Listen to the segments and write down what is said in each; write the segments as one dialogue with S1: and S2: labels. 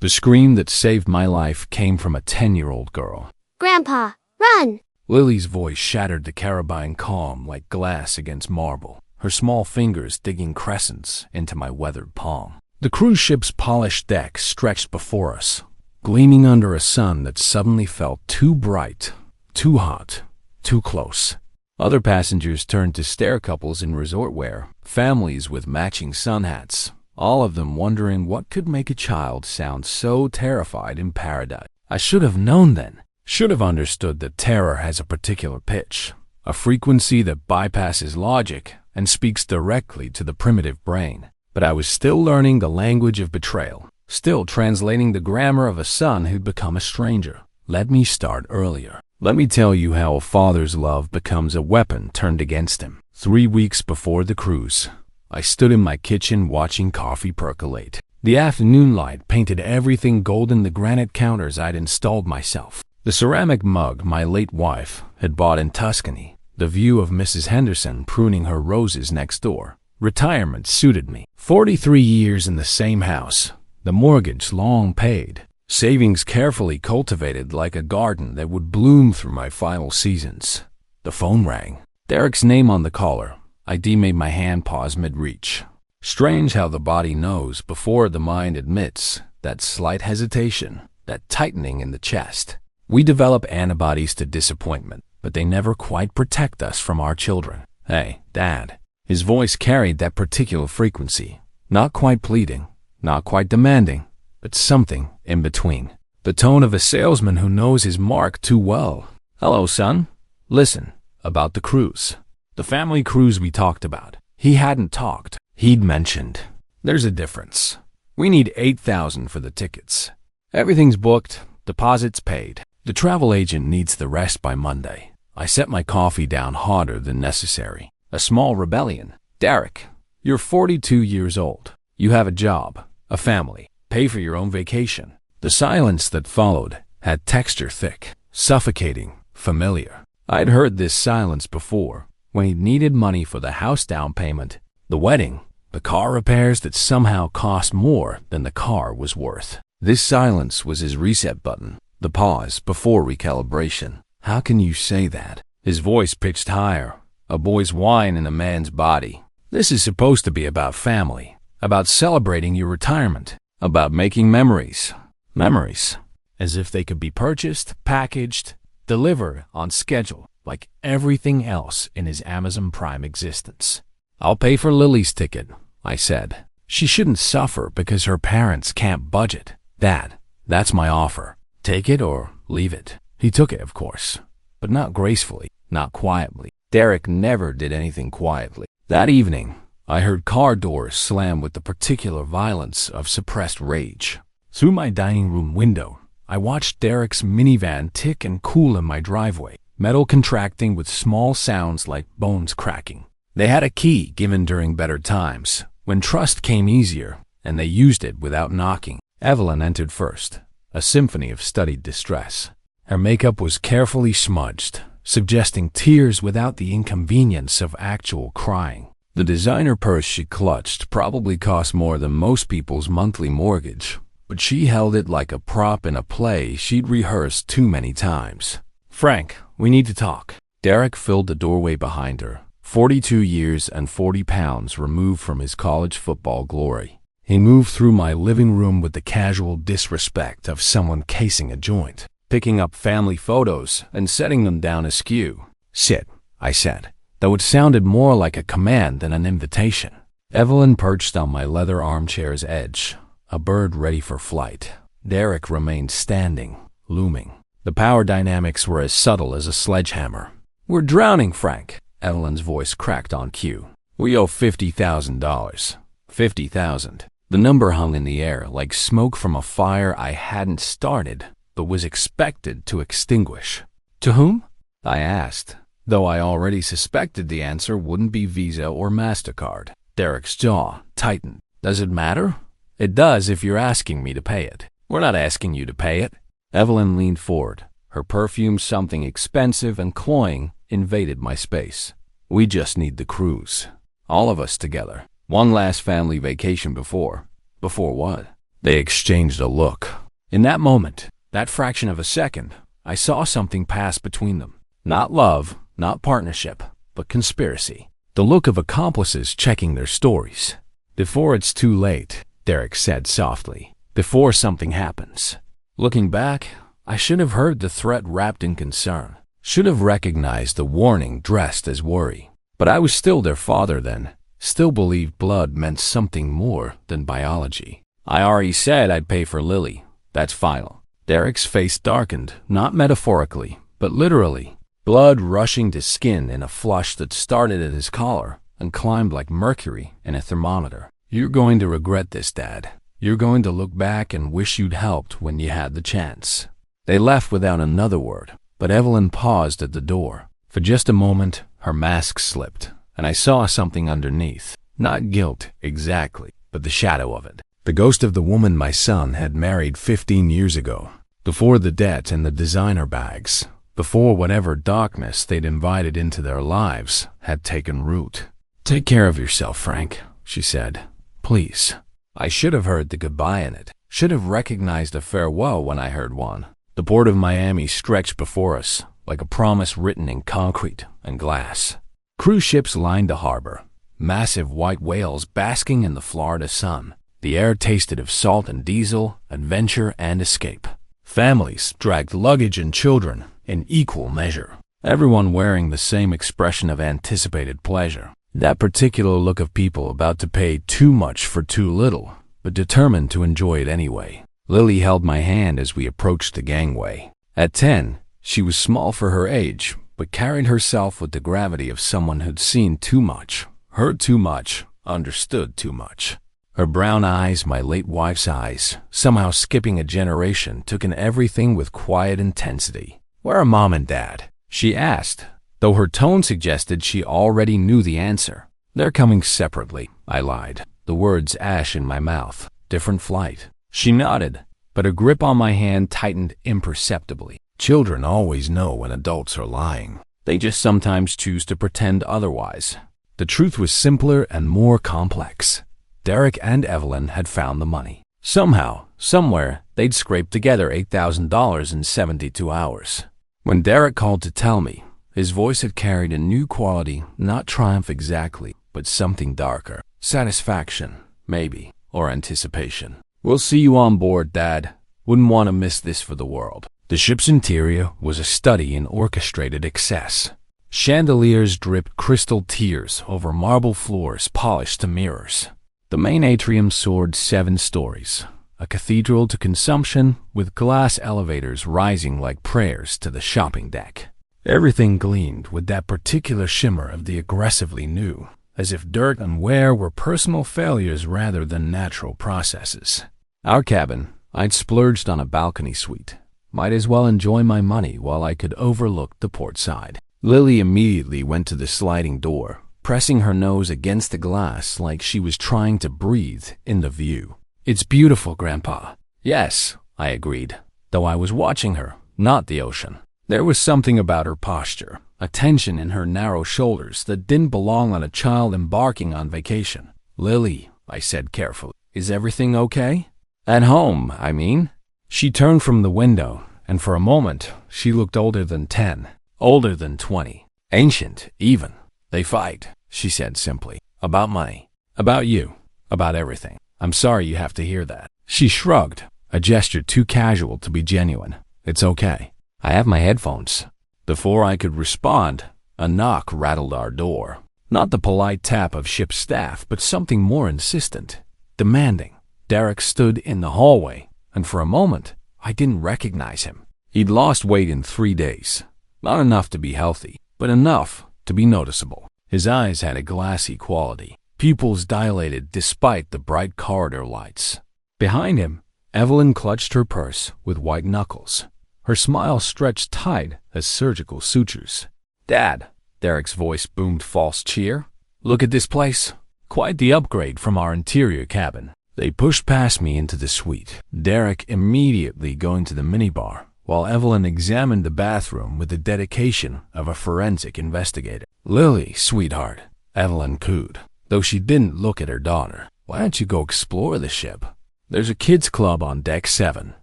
S1: The scream that saved my life came from a 10-year-old girl.
S2: Grandpa, run!
S1: Lily's voice shattered the Caribbean calm like glass against marble, her small fingers digging crescents into my weathered palm. The cruise ship's polished deck stretched before us, gleaming under a sun that suddenly felt too bright, too hot, too close. Other passengers turned to stare, couples in resort wear, families with matching sun hats, all of them wondering what could make a child sound so terrified in paradise. I should have known then, should have understood that terror has a particular pitch, a frequency that bypasses logic and speaks directly to the primitive brain. But I was still learning the language of betrayal, still translating the grammar of a son who'd become a stranger. Let me start earlier. Let me tell you how a father's love becomes a weapon turned against him. 3 weeks before the cruise, I stood in my kitchen watching coffee percolate. The afternoon light painted everything gold in the granite counters I'd installed myself. The ceramic mug my late wife had bought in Tuscany, the view of Mrs. Henderson pruning her roses next door. Retirement suited me. 43 years in the same house, the mortgage long paid, savings carefully cultivated like a garden that would bloom through my final seasons. The phone rang. Derek's name on the caller. ID made my hand pause mid-reach. Strange how the body knows before the mind admits, that slight hesitation, that tightening in the chest. We develop antibodies to disappointment, but they never quite protect us from our children. Hey, Dad. His voice carried that particular frequency, not quite pleading, not quite demanding, but something in between. The tone of a salesman who knows his mark too well. Hello, son. Listen, about the cruise. The family cruise we talked about. He hadn't talked. He'd mentioned. There's a difference. We need $8,000 for the tickets. Everything's booked, deposits paid. The travel agent needs the rest by Monday. I set my coffee down harder than necessary. A small rebellion. Derek, you're 42 years old. You have a job, a family, pay for your own vacation. The silence that followed had texture thick, suffocating, familiar. I'd heard this silence before, when he needed money for the house down payment, the wedding, the car repairs that somehow cost more than the car was worth. This silence was his reset button, the pause before recalibration. How can you say that? His voice pitched higher. A boy's whine in a man's body. This is supposed to be about family, about celebrating your retirement, about making memories. Memories. As if they could be purchased, packaged, delivered on schedule, like everything else in his Amazon Prime existence. I'll pay for Lily's ticket, I said. She shouldn't suffer because her parents can't budget. Dad, that's my offer. Take it or leave it. He took it, of course, but not gracefully, not quietly. Derek never did anything quietly. That evening, I heard car doors slam with the particular violence of suppressed rage. Through my dining room window, I watched Derek's minivan tick and cool in my driveway, metal contracting with small sounds like bones cracking. They had a key given during better times, when trust came easier, and they used it without knocking. Evelyn entered first, a symphony of studied distress. Her makeup was carefully smudged, suggesting tears without the inconvenience of actual crying. The designer purse she clutched probably cost more than most people's monthly mortgage, but she held it like a prop in a play she'd rehearsed too many times. Frank, we need to talk. Derek filled the doorway behind her, 42 years and 40 pounds removed from his college football glory. He moved through my living room with the casual disrespect of someone casing a joint, picking up family photos and setting them down askew. Sit, I said, though it sounded more like a command than an invitation. Evelyn perched on my leather armchair's edge, a bird ready for flight. Derek remained standing, looming. The power dynamics were as subtle as a sledgehammer. We're drowning, Frank, Evelyn's voice cracked on cue. We owe $50,000. $50,000. The number hung in the air like smoke from a fire I hadn't started, but was expected to extinguish. To whom? I asked, though I already suspected the answer wouldn't be Visa or MasterCard. Derek's jaw tightened. Does it matter? It does if you're asking me to pay it. We're not asking you to pay it. Evelyn leaned forward. Her perfume, something expensive and cloying, invaded my space. We just need the cruise. All of us together. One last family vacation before. Before what? They exchanged a look. In that moment, that fraction of a second, I saw something pass between them. Not love, not partnership, but conspiracy. The look of accomplices checking their stories. "Before it's too late," Derek said softly. "Before something happens." Looking back, I should have heard the threat wrapped in concern. Should have recognized the warning dressed as worry. But I was still their father then. Still believed blood meant something more than biology. "I already said I'd pay for Lily. That's final." Derek's face darkened, not metaphorically, but literally. Blood rushing to skin in a flush that started at his collar and climbed like mercury in a thermometer. "You're going to regret this, Dad. You're going to look back and wish you'd helped when you had the chance." They left without another word, but Evelyn paused at the door. For just a moment, her mask slipped, and I saw something underneath. Not guilt, exactly, but the shadow of it. The ghost of the woman my son had married 15 years ago, before the debt and the designer bags, before whatever darkness they'd invited into their lives had taken root. "Take care of yourself, Frank," she said. "Please." I should have heard the goodbye in it. Should have recognized a farewell when I heard one. The port of Miami stretched before us, like a promise written in concrete and glass. Cruise ships lined the harbor, massive white whales basking in the Florida sun. The air tasted of salt and diesel, adventure and escape. Families dragged luggage and children in equal measure, everyone wearing the same expression of anticipated pleasure. That particular look of people about to pay too much for too little, but determined to enjoy it anyway. Lily held my hand as we approached the gangway. At 10, she was small for her age, but carried herself with the gravity of someone who'd seen too much, heard too much, understood too much. Her brown eyes, my late wife's eyes, somehow skipping a generation, took in everything with quiet intensity. "Where are Mom and Dad?" she asked, though her tone suggested she already knew the answer. "They're coming separately," I lied, the words ash in my mouth. "Different flight." She nodded, but her grip on my hand tightened imperceptibly. Children always know when adults are lying. They just sometimes choose to pretend otherwise. The truth was simpler and more complex. Derek and Evelyn had found the money. Somehow, somewhere, they'd scraped together $8,000 in 72 hours. When Derek called to tell me, his voice had carried a new quality, not triumph exactly, but something darker. Satisfaction, maybe, or anticipation. "We'll see you on board, Dad. Wouldn't want to miss this for the world." The ship's interior was a study in orchestrated excess. Chandeliers dripped crystal tears over marble floors polished to mirrors. The main atrium soared 7 stories, a cathedral to consumption with glass elevators rising like prayers to the shopping deck. Everything gleamed with that particular shimmer of the aggressively new, as if dirt and wear were personal failures rather than natural processes. Our cabin, I'd splurged on a balcony suite. Might as well enjoy my money while I could overlook the port side. Lily immediately went to the sliding door, pressing her nose against the glass like she was trying to breathe in the view. "It's beautiful, Grandpa." "Yes," I agreed, though I was watching her, not the ocean. There was something about her posture, a tension in her narrow shoulders that didn't belong on a child embarking on vacation. "Lily," I said carefully, "is everything okay? At home, I mean." She turned from the window, and for a moment she looked older than 10, older than 20, ancient even. "They fight," she said simply, "about money, about you, about everything. I'm sorry you have to hear that." She shrugged, a gesture too casual to be genuine. "It's okay. I have my headphones." Before I could respond, a knock rattled our door. Not the polite tap of ship staff, but something more insistent, demanding. Derek stood in the hallway, and for a moment, I didn't recognize him. He'd lost weight in 3 days. Not enough to be healthy, but enough to be noticeable. His eyes had a glassy quality, pupils dilated despite the bright corridor lights. Behind him, Evelyn clutched her purse with white knuckles. Her smile stretched tight as surgical sutures. "Dad," Derek's voice boomed false cheer. "Look at this place. Quite the upgrade from our interior cabin." They pushed past me into the suite, Derek immediately going to the minibar, while Evelyn examined the bathroom with the dedication of a forensic investigator. "Lily, sweetheart," Evelyn cooed, though she didn't look at her daughter. "Why don't you go explore the ship? There's a kids' club on deck 7.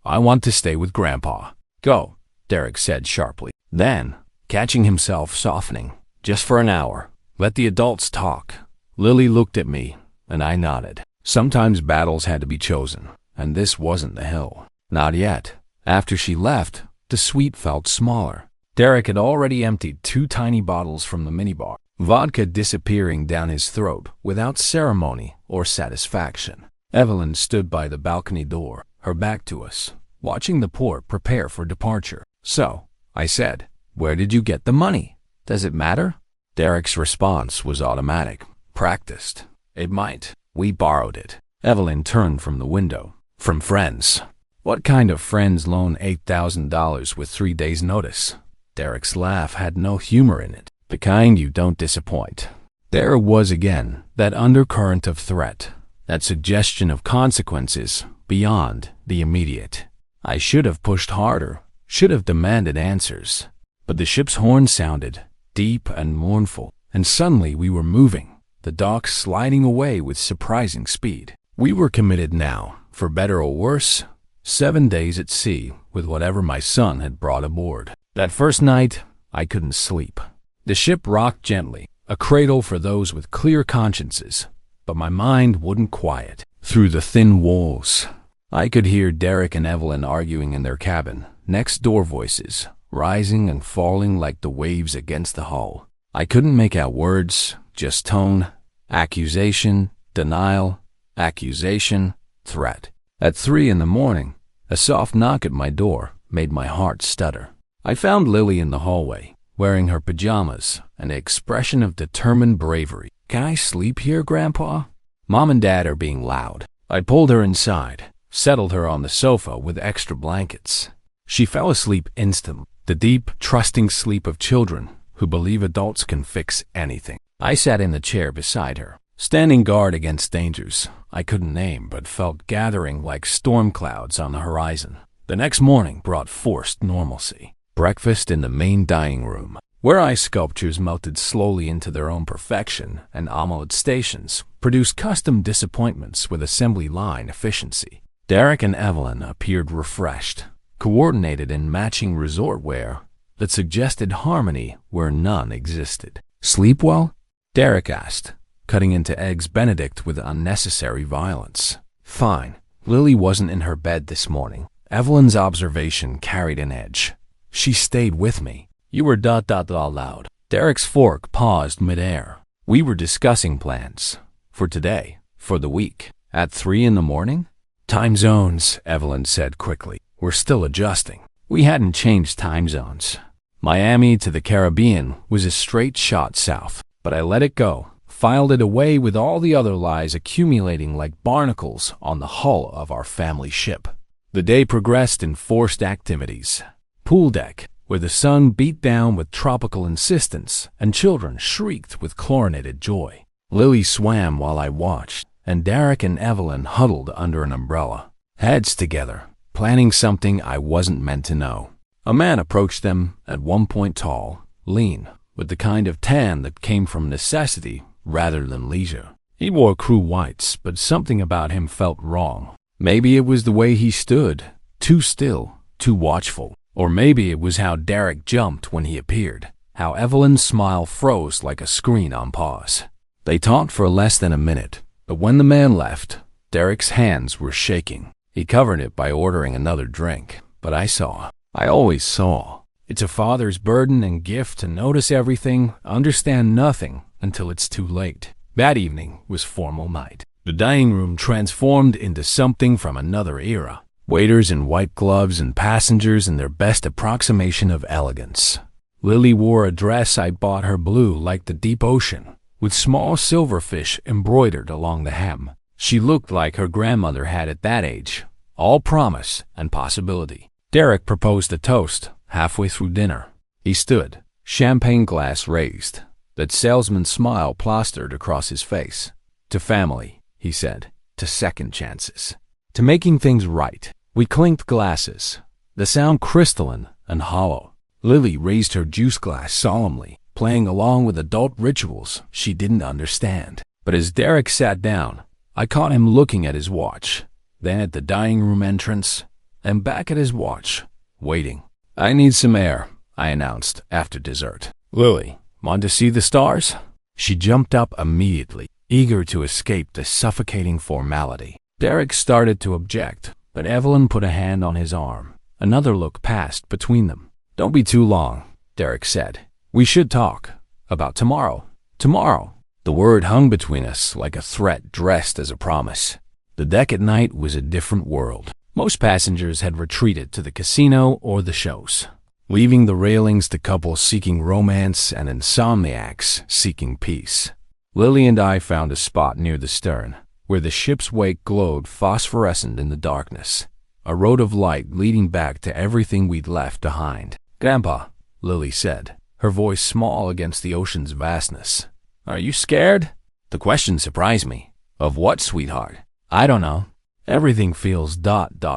S1: I want to stay with Grandpa. Go, Derek said sharply. Then, catching himself softening, just for an hour, let the adults talk. Lily looked at me, and I nodded. Sometimes battles had to be chosen, and this wasn't the hill. Not yet. After she left, the suite felt smaller. Derek had already emptied 2 tiny bottles from the minibar, vodka disappearing down his throat without ceremony or satisfaction. Evelyn stood by the balcony door, her back to us, watching the port prepare for departure. So, I said, where did you get the money? Does it matter? Derek's response was automatic. Practiced. It might. We borrowed it. Evelyn turned from the window. From friends. What kind of friends loan $8,000 with 3 days' notice? Derek's laugh had no humor in it. The kind you don't disappoint. There was again that undercurrent of threat, that suggestion of consequences beyond the immediate. I should have pushed harder, should have demanded answers. But the ship's horn sounded, deep and mournful, and suddenly we were moving, the dock sliding away with surprising speed. We were committed now, for better or worse, 7 days at sea with whatever my son had brought aboard. That first night, I couldn't sleep. The ship rocked gently, a cradle for those with clear consciences, but my mind wouldn't quiet. Through the thin walls, I could hear Derek and Evelyn arguing in their cabin, next door voices, rising and falling like the waves against the hull. I couldn't make out words, just tone, accusation, denial, accusation, threat. At 3 a.m, a soft knock at my door made my heart stutter. I found Lily in the hallway, wearing her pajamas, an expression of determined bravery. Can I sleep here, Grandpa? Mom and Dad are being loud. I pulled her inside, settled her on the sofa with extra blankets. She fell asleep instantly, the deep, trusting sleep of children who believe adults can fix anything. I sat in the chair beside her, standing guard against dangers I couldn't name but felt gathering like storm clouds on the horizon. The next morning brought forced normalcy. Breakfast in the main dining room, where ice sculptures melted slowly into their own perfection, and omelet stations produced custom disappointments with assembly line efficiency. Derek and Evelyn appeared refreshed, coordinated in matching resort wear that suggested harmony where none existed. Sleep well? Derek asked, cutting into Eggs Benedict with unnecessary violence. Fine. Lily wasn't in her bed this morning. Evelyn's observation carried an edge. She stayed with me. You were ... loud. Derek's fork paused midair. We were discussing plans. For today. For the week. At 3 a.m? Time zones, Evelyn said quickly. We're still adjusting. We hadn't changed time zones. Miami to the Caribbean was a straight shot south. But I let it go. Filed it away with all the other lies accumulating like barnacles on the hull of our family ship. The day progressed in forced activities. Pool deck, where the sun beat down with tropical insistence and children shrieked with chlorinated joy. Lily swam while I watched, and Derek and Evelyn huddled under an umbrella, heads together, planning something I wasn't meant to know. A man approached them, at one point tall, lean, with the kind of tan that came from necessity rather than leisure. He wore crew whites, but something about him felt wrong. Maybe it was the way he stood, too still, too watchful. Or maybe it was how Derek jumped when he appeared, how Evelyn's smile froze like a screen on pause. They talked for less than a minute, but when the man left, Derek's hands were shaking. He covered it by ordering another drink, but I saw. I always saw. It's a father's burden and gift to notice everything, understand nothing, until it's too late. That evening was formal night. The dining room transformed into something from another era. Waiters in white gloves and passengers in their best approximation of elegance. Lily wore a dress I bought her blue like the deep ocean, with small silverfish embroidered along the hem. She looked like her grandmother had at that age, all promise and possibility. Derek proposed a toast halfway through dinner. He stood, champagne glass raised, that salesman's smile plastered across his face. To family, he said, to second chances, to making things right. We clinked glasses, the sound crystalline and hollow. Lily raised her juice glass solemnly, playing along with adult rituals she didn't understand. But as Derek sat down, I caught him looking at his watch. then at the dining room entrance, and back at his watch, waiting. "I need some air," I announced after dessert. "Lily, want to see the stars?" She jumped up immediately, eager to escape the suffocating formality. Derek started to object, but Evelyn put a hand on his arm. Another look passed between them. "Don't be too long," Derek said. "We should talk. About tomorrow." Tomorrow. The word hung between us like a threat dressed as a promise. The deck at night was a different world. Most passengers had retreated to the casino or the shows, leaving the railings to couples seeking romance and insomniacs seeking peace. Lily and I found a spot near the stern, where the ship's wake glowed phosphorescent in the darkness, a road of light leading back to everything we'd left behind. "Grandpa," Lily said, her voice small against the ocean's vastness. "Are you scared?" The question surprised me. "Of what, sweetheart?" "I don't know. Everything feels ...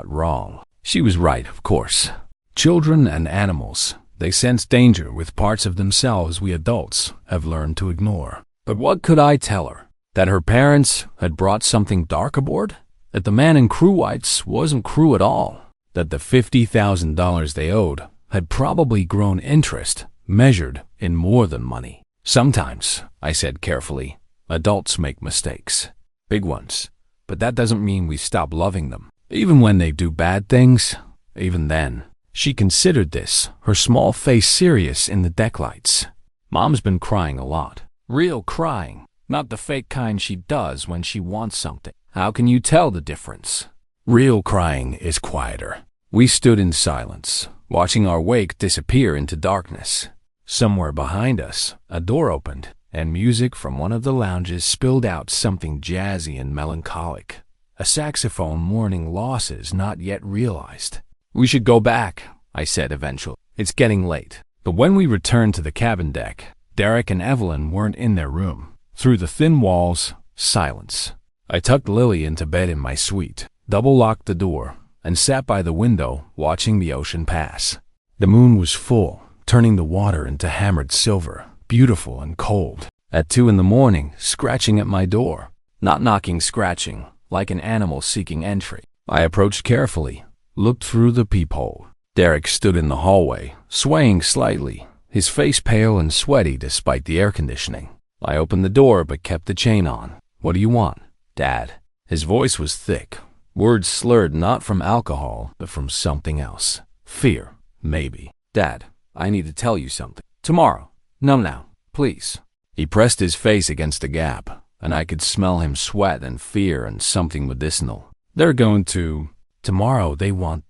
S1: wrong." She was right, of course. Children and animals, they sense danger with parts of themselves we adults have learned to ignore. But what could I tell her? That her parents had brought something dark aboard? That the man in crew whites wasn't crew at all? That the $50,000 they owed had probably grown interest, measured in more than money? "Sometimes," I said carefully, "adults make mistakes. Big ones. But that doesn't mean we stop loving them. Even when they do bad things, even then." She considered this, her small face serious in the deck lights. "Mom's been crying a lot. Real crying. Not the fake kind she does when she wants something." "How can you tell the difference?" "Real crying is quieter." We stood in silence, watching our wake disappear into darkness. Somewhere behind us, a door opened, and music from one of the lounges spilled out something jazzy and melancholic. A saxophone mourning losses not yet realized. "We should go back," I said eventually. "It's getting late." But when we returned to the cabin deck, Derek and Evelyn weren't in their room. Through the thin walls, silence. I tucked Lily into bed in my suite, double-locked the door, and sat by the window watching the ocean pass. The moon was full, turning the water into hammered silver, beautiful and cold. At 2 a.m, scratching at my door. Not knocking, scratching, like an animal seeking entry. I approached carefully, looked through the peephole. Derek stood in the hallway, swaying slightly, his face pale and sweaty despite the air conditioning. I opened the door but kept the chain on. "What do you want, Dad?" His voice was thick, words slurred not from alcohol but from something else. Fear, maybe. "Dad, I need to tell you something. Tomorrow. No, now, please." He pressed his face against the gap, and I could smell him sweat and fear and something medicinal. "They're going to... Tomorrow they want ...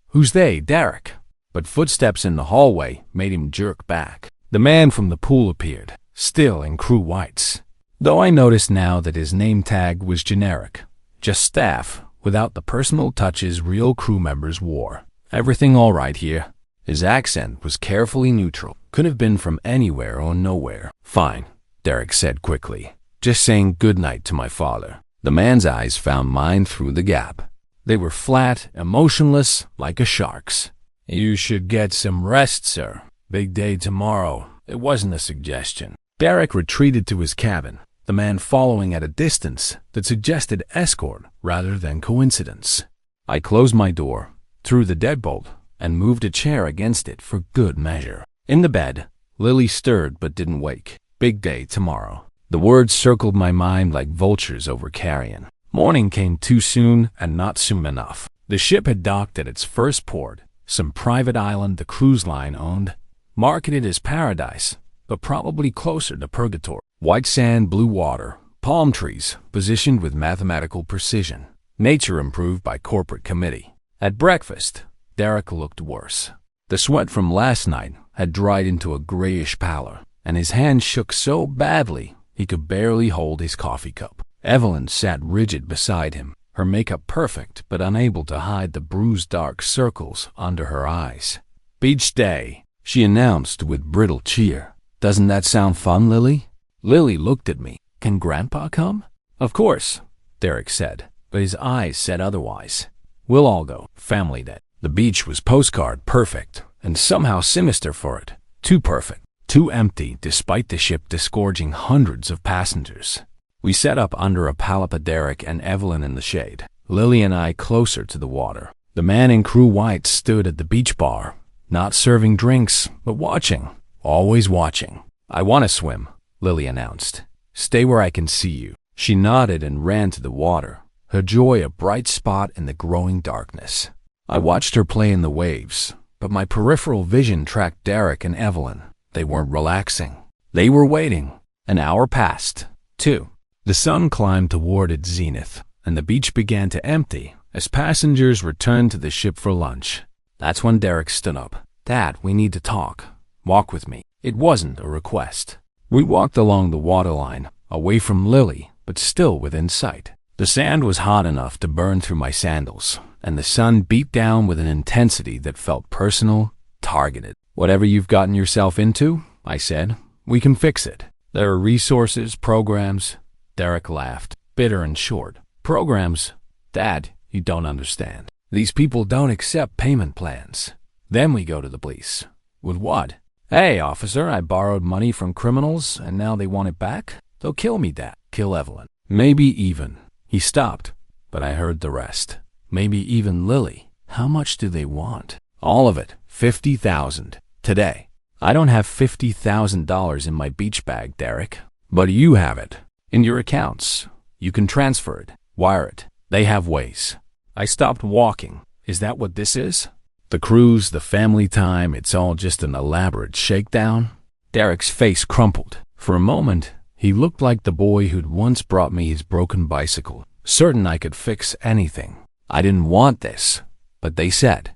S1: Who's they, Derek?" But footsteps in the hallway made him jerk back. The man from the pool appeared, still in crew whites, though I noticed now that his name tag was generic, just staff, without the personal touches real crew members wore. "Everything all right here?" His accent was carefully neutral. Could have been from anywhere or nowhere. "Fine," Derek said quickly. "Just saying good night to my father." The man's eyes found mine through the gap. They were flat, emotionless, like a shark's. "You should get some rest, sir. Big day tomorrow." It wasn't a suggestion. Derek retreated to his cabin, the man following at a distance that suggested escort rather than coincidence. I closed my door, threw the deadbolt, and moved a chair against it for good measure. In the bed, Lily stirred but didn't wake. Big day tomorrow. The words circled my mind like vultures over carrion. Morning came too soon and not soon enough. The ship had docked at its first port, some private island the cruise line owned, marketed as paradise, but probably closer to purgatory. White sand, blue water, palm trees positioned with mathematical precision. Nature improved by corporate committee. At breakfast, Derek looked worse. The sweat from last night had dried into a grayish pallor, and his hand shook so badly he could barely hold his coffee cup. Evelyn sat rigid beside him, her makeup perfect but unable to hide the bruised dark circles under her eyes. "Beach day," she announced with brittle cheer. "Doesn't that sound fun, Lily?" Lily looked at me. "Can Grandpa come?" "Of course," Derek said, but his eyes said otherwise. "We'll all go. Family day." The beach was postcard perfect, and somehow sinister for it. Too perfect, too empty despite the ship disgorging hundreds of passengers. We set up under a palapa, Derek and Evelyn in the shade, Lily and I closer to the water. The man in crew white stood at the beach bar, not serving drinks, but watching, always watching. "I want to swim," Lily announced. "Stay where I can see you." She nodded and ran to the water, her joy a bright spot in the growing darkness. I watched her play in the waves, but my peripheral vision tracked Derek and Evelyn. They weren't relaxing. They were waiting. An hour passed. 2. The sun climbed toward its zenith, and the beach began to empty as passengers returned to the ship for lunch. That's when Derek stood up. "Dad, we need to talk. Walk with me." It wasn't a request. We walked along the waterline, away from Lily, but still within sight. The sand was hot enough to burn through my sandals, and the sun beat down with an intensity that felt personal, targeted. "Whatever you've gotten yourself into," I said, "we can fix it. There are resources, programs." Derek laughed, bitter and short. "Programs? Dad, you don't understand. These people don't accept payment plans. Then we go to the police." "With what?" "Hey, officer, I borrowed money from criminals, and now they want it back? They'll kill me, Dad. Kill Evelyn. Maybe even." He stopped, but I heard the rest. "Maybe even Lily. How much do they want?" "All of it. 50,000. Today." "I don't have $50,000 in my beach bag, Derek. But you have it. In your accounts. You can transfer it. Wire it. They have ways." I stopped walking. Is that what this is? The cruise, the family time, it's all just an elaborate shakedown? Derek's face crumpled. For a moment, he looked like the boy who'd once brought me his broken bicycle, certain I could fix anything. I didn't want this, but they said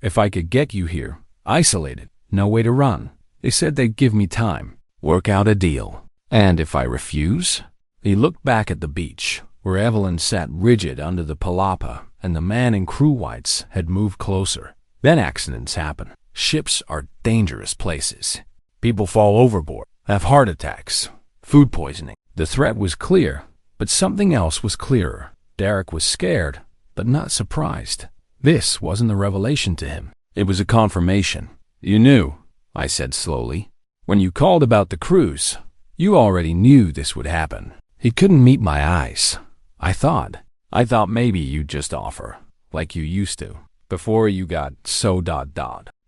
S1: if I could get you here, isolated, no way to run, they said they'd give me time, work out a deal. And if I refuse? He looked back at the beach, where Evelyn sat rigid under the palapa, and the man in crew whites had moved closer. Then accidents happen. Ships are dangerous places. People fall overboard, have heart attacks, food poisoning. The threat was clear, but something else was clearer. Derek was scared, but not surprised. This wasn't a revelation to him. It was a confirmation. "You knew," I said slowly. "When you called about the cruise, you already knew this would happen." He couldn't meet my eyes. I thought maybe you'd just offer, like you used to, before you got so ...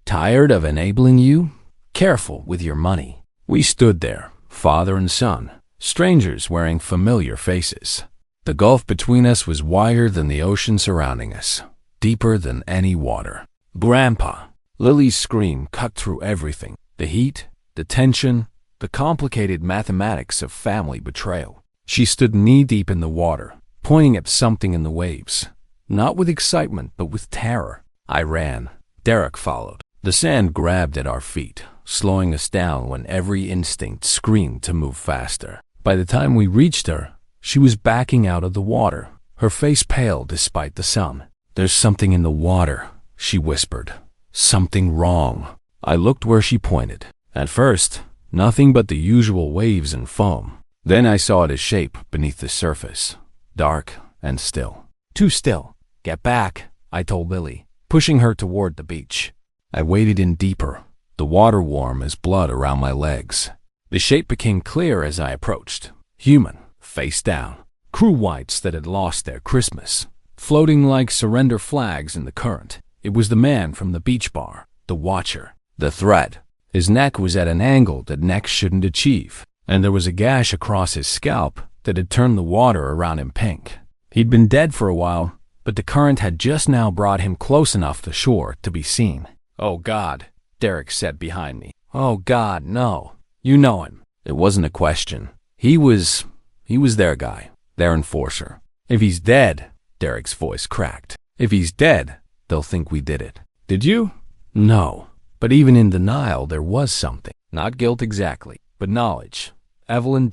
S1: Tired of enabling you? Careful with your money. We stood there, father and son, strangers wearing familiar faces. The gulf between us was wider than the ocean surrounding us, deeper than any water. "Grandpa!" Lily's scream cut through everything. The heat, the tension, the complicated mathematics of family betrayal. She stood knee-deep in the water, pointing at something in the waves, not with excitement, but with terror. I ran. Derek followed. The sand grabbed at our feet, slowing us down when every instinct screamed to move faster. By the time we reached her, she was backing out of the water, her face pale despite the sun. "There's something in the water," she whispered. "Something wrong." I looked where she pointed. At first, nothing but the usual waves and foam. Then I saw it a shape beneath the surface, dark and still. "Too still. Get back," I told Lily, pushing her toward the beach. I waded in deeper, the water warm as blood around my legs. The shape became clear as I approached. Human, face down. Crew whites that had lost their Christmas, floating like surrender flags in the current. It was the man from the beach bar, the watcher, the threat. His neck was at an angle that necks shouldn't achieve, and there was a gash across his scalp that had turned the water around him pink. He'd been dead for a while, but the current had just now brought him close enough to shore to be seen. "Oh, God," Derek said behind me. "Oh, God, no. You know him." It wasn't a question. He was their guy, their enforcer. "If he's dead," Derek's voice cracked. "If he's dead, they'll think we did it." "Did you?" "No. But even in denial, there was something. Not guilt exactly, but knowledge. Evelyn ...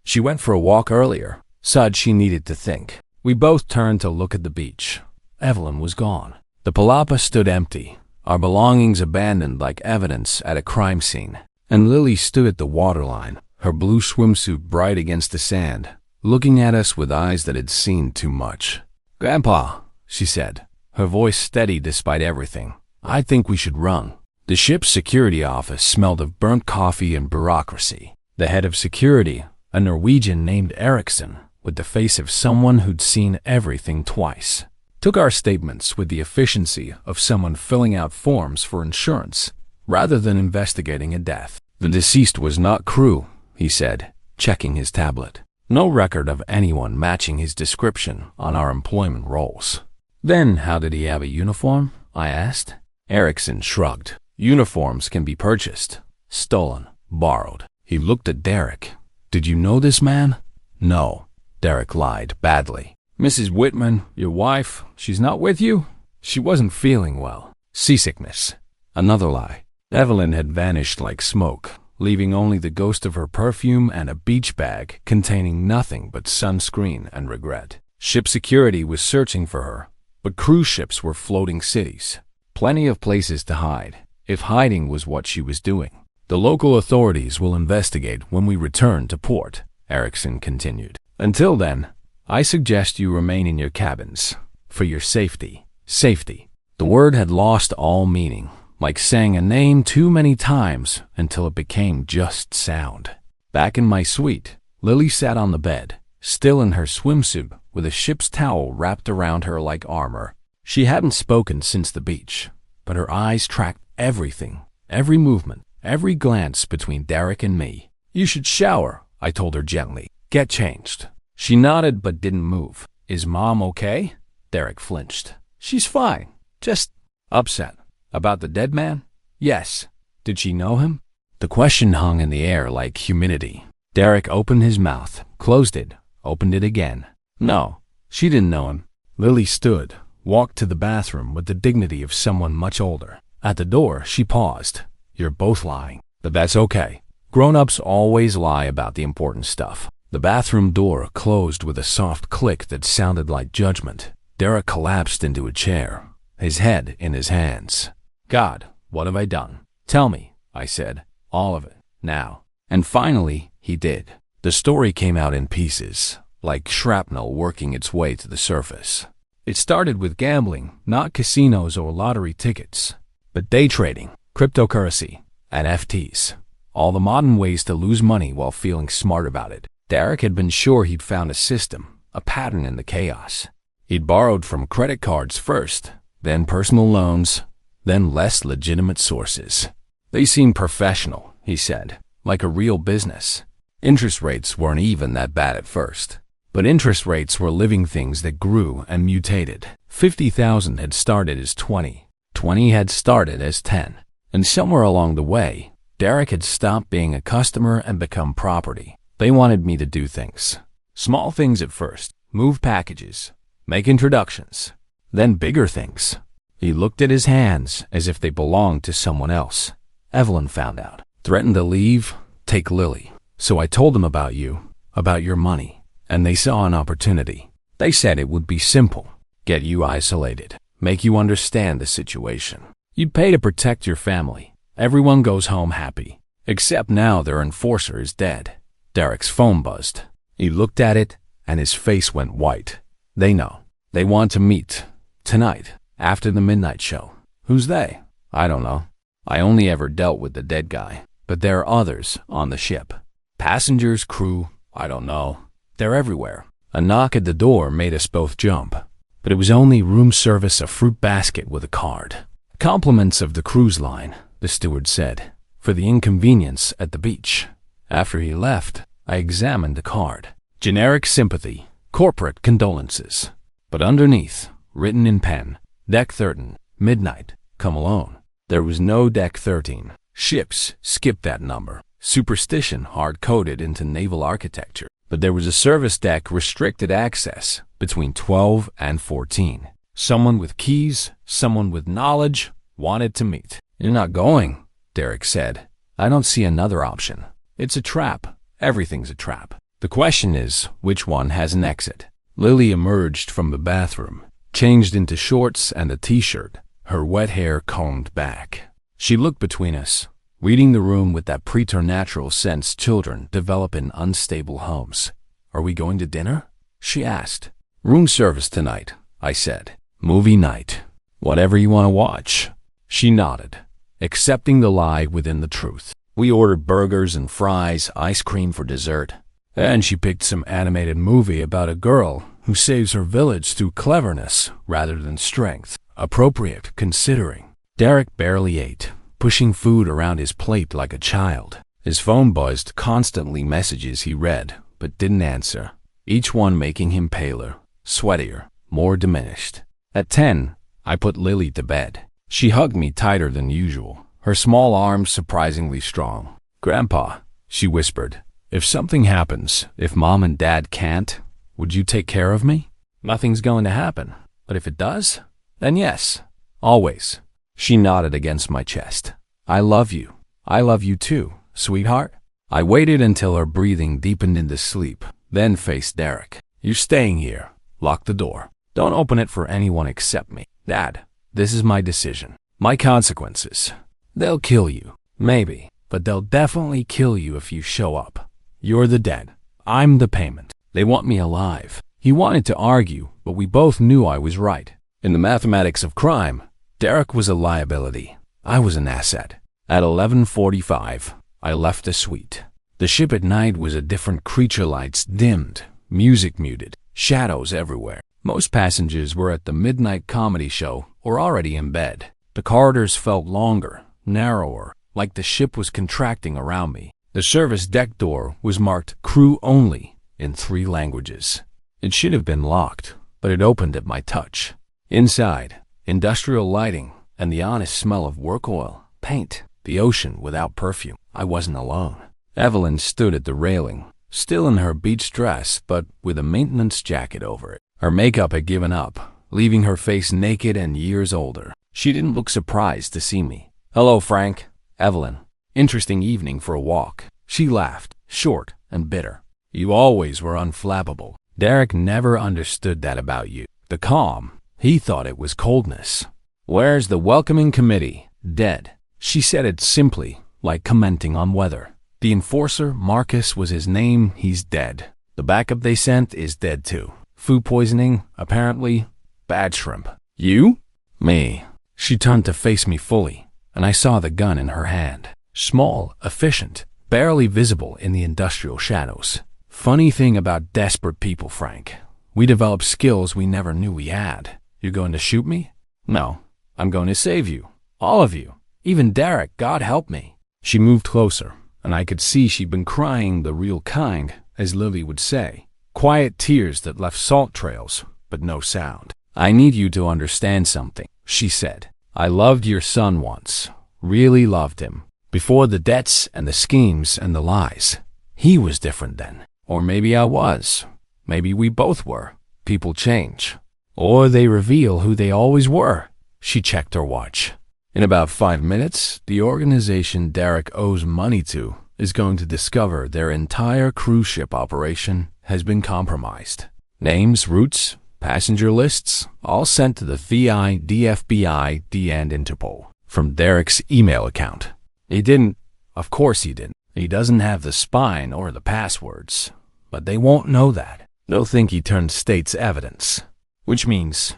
S1: She went for a walk earlier, said she needed to think. We both turned to look at the beach. Evelyn was gone. The palapa stood empty, our belongings abandoned like evidence at a crime scene. And Lily stood at the waterline, her blue swimsuit bright against the sand, looking at us with eyes that had seen too much. "Grandpa," she said, her voice steady despite everything, "I think we should run." The ship's security office smelled of burnt coffee and bureaucracy. The head of security, a Norwegian named Eriksson, with the face of someone who'd seen everything twice. Took our statements with the efficiency of someone filling out forms for insurance rather than investigating a death. The deceased was not Crew, he said, checking his tablet. No record of anyone matching his description on our employment rolls. Then how did he have a uniform? I asked. Erickson shrugged. Uniforms can be purchased, stolen, borrowed. He looked at Derek. Did you know this man? No. Derek lied badly. Mrs. Whitman, your wife, she's not with you? She wasn't feeling well. Seasickness. Another lie. Evelyn had vanished like smoke, leaving only the ghost of her perfume and a beach bag containing nothing but sunscreen and regret. Ship security was searching for her, but cruise ships were floating cities. Plenty of places to hide, if hiding was what she was doing. The local authorities will investigate when we return to port, Erickson continued. Until then, I suggest you remain in your cabins. For your safety. Safety. The word had lost all meaning, like saying a name too many times until it became just sound. Back in my suite, Lily sat on the bed, still in her swimsuit with a ship's towel wrapped around her like armor. She hadn't spoken since the beach, but her eyes tracked everything, every movement, every glance between Derek and me. You should shower, I told her gently. Get changed. She nodded but didn't move. Is Mom okay? Derek flinched. She's fine, just upset. About the dead man? Yes. Did she know him? The question hung in the air like humidity. Derek opened his mouth, closed it, opened it again. No, she didn't know him. Lily stood, walked to the bathroom with the dignity of someone much older. At the door, she paused. You're both lying, but that's okay. Grown-ups always lie about the important stuff. The bathroom door closed with a soft click that sounded like judgment. Derek collapsed into a chair, his head in his hands. God, what have I done? Tell me, I said. All of it, now. And finally, he did. The story came out in pieces, like shrapnel working its way to the surface. It started with gambling, not casinos or lottery tickets, but day trading, cryptocurrency, and FTs. All the modern ways to lose money while feeling smart about it. Derek had been sure he'd found a system, a pattern in the chaos. He'd borrowed from credit cards first, then personal loans, then less legitimate sources. They seemed professional, he said, like a real business. Interest rates weren't even that bad at first. But interest rates were living things that grew and mutated. 50,000 had started as 20. 20 had started as 10. And somewhere along the way, Derek had stopped being a customer and become property. They wanted me to do things. Small things at first. Move packages. Make introductions. Then bigger things. He looked at his hands as if they belonged to someone else. Evelyn found out. Threatened to leave, take Lily. So I told them about you, about your money, and they saw an opportunity. They said it would be simple. Get you isolated. Make you understand the situation. You'd pay to protect your family. Everyone goes home happy. Except now their enforcer is dead. Derek's phone buzzed. He looked at it, and his face went white. They know. They want to meet. Tonight, after the midnight show. Who's they? I don't know. I only ever dealt with the dead guy. But there are others on the ship. Passengers, crew, I don't know. They're everywhere. A knock at the door made us both jump. But it was only room service, a fruit basket with a card. Compliments of the cruise line, the steward said, for the inconvenience at the beach. After he left, I examined the card. Generic sympathy, corporate condolences. But underneath, written in pen, Deck 13, midnight, come alone. There was no Deck 13. Ships skipped that number. Superstition hard-coded into naval architecture. But there was a service deck restricted access between 12 and 14. Someone with keys, someone with knowledge, wanted to meet. You're not going, Derek said. I don't see another option. It's a trap. Everything's a trap. The question is, which one has an exit? Lily emerged from the bathroom, changed into shorts and a t-shirt, her wet hair combed back. She looked between us, reading the room with that preternatural sense children develop in unstable homes. Are we going to dinner? She asked. Room service tonight, I said. Movie night. Whatever you want to watch. She nodded, accepting the lie within the truth. We ordered burgers and fries, ice cream for dessert. And she picked some animated movie about a girl who saves her village through cleverness rather than strength. Appropriate, considering. Derek barely ate, pushing food around his plate like a child. His phone buzzed constantly, messages he read, but didn't answer, each one making him paler, sweatier, more diminished. At 10, I put Lily to bed. She hugged me tighter than usual, her small arms surprisingly strong. "Grandpa," she whispered, "if something happens, if Mom and Dad can't, would you take care of me?" "Nothing's going to happen. But if it does, then yes, always." She nodded against my chest. "I love you. I love you too, sweetheart." I waited until her breathing deepened into sleep, then faced Derek. "You're staying here. Lock the door. Don't open it for anyone except me. Dad, this is my decision. My consequences. They'll kill you. Maybe. But they'll definitely kill you if you show up. You're the debt. I'm the payment. They want me alive." He wanted to argue, but we both knew I was right. In the mathematics of crime, Derek was a liability. I was an asset. At 11:45, I left the suite. The ship at night was a different creature, lights dimmed, music muted, shadows everywhere. Most passengers were at the midnight comedy show or already in bed. The corridors felt longer, narrower, like the ship was contracting around me. The service deck door was marked "Crew Only" in 3 languages. It should have been locked, but it opened at my touch. Inside, industrial lighting and the honest smell of work oil, paint, the ocean without perfume. I wasn't alone. Evelyn stood at the railing, still in her beach dress, but with a maintenance jacket over it. Her makeup had given up, leaving her face naked and years older. She didn't look surprised to see me. "Hello, Frank." "Evelyn, interesting evening for a walk." She laughed, short and bitter. "You always were unflappable. Derek never understood that about you. The calm, he thought it was coldness." "Where's the welcoming committee?" "Dead." She said it simply, like commenting on weather. "The enforcer, Marcus was his name, he's dead. The backup they sent is dead too. Food poisoning, apparently. Bad shrimp." "You?" "Me." She turned to face me fully, and I saw the gun in her hand. Small, efficient, barely visible in the industrial shadows. Funny thing about desperate people, Frank. We develop skills we never knew we had. "You're going to shoot me?" "No, I'm going to save you. All of you. Even Derek, God help me." She moved closer, and I could see she'd been crying the real kind, as Lily would say. Quiet tears that left salt trails, but no sound. "I need you to understand something," she said. "I loved your son once. Really loved him. Before the debts and the schemes and the lies. He was different then. Or maybe I was. Maybe we both were. People change. Or they reveal who they always were." She checked her watch. "In about 5 minutes, the organization Derek owes money to is going to discover their entire cruise ship operation has been compromised. Names, routes, passenger lists, all sent to the VI, DFBI, and Interpol from Derek's email account. He didn't. Of course he didn't. He doesn't have the spine or the passwords. But they won't know that. They'll think he turned state's evidence. Which means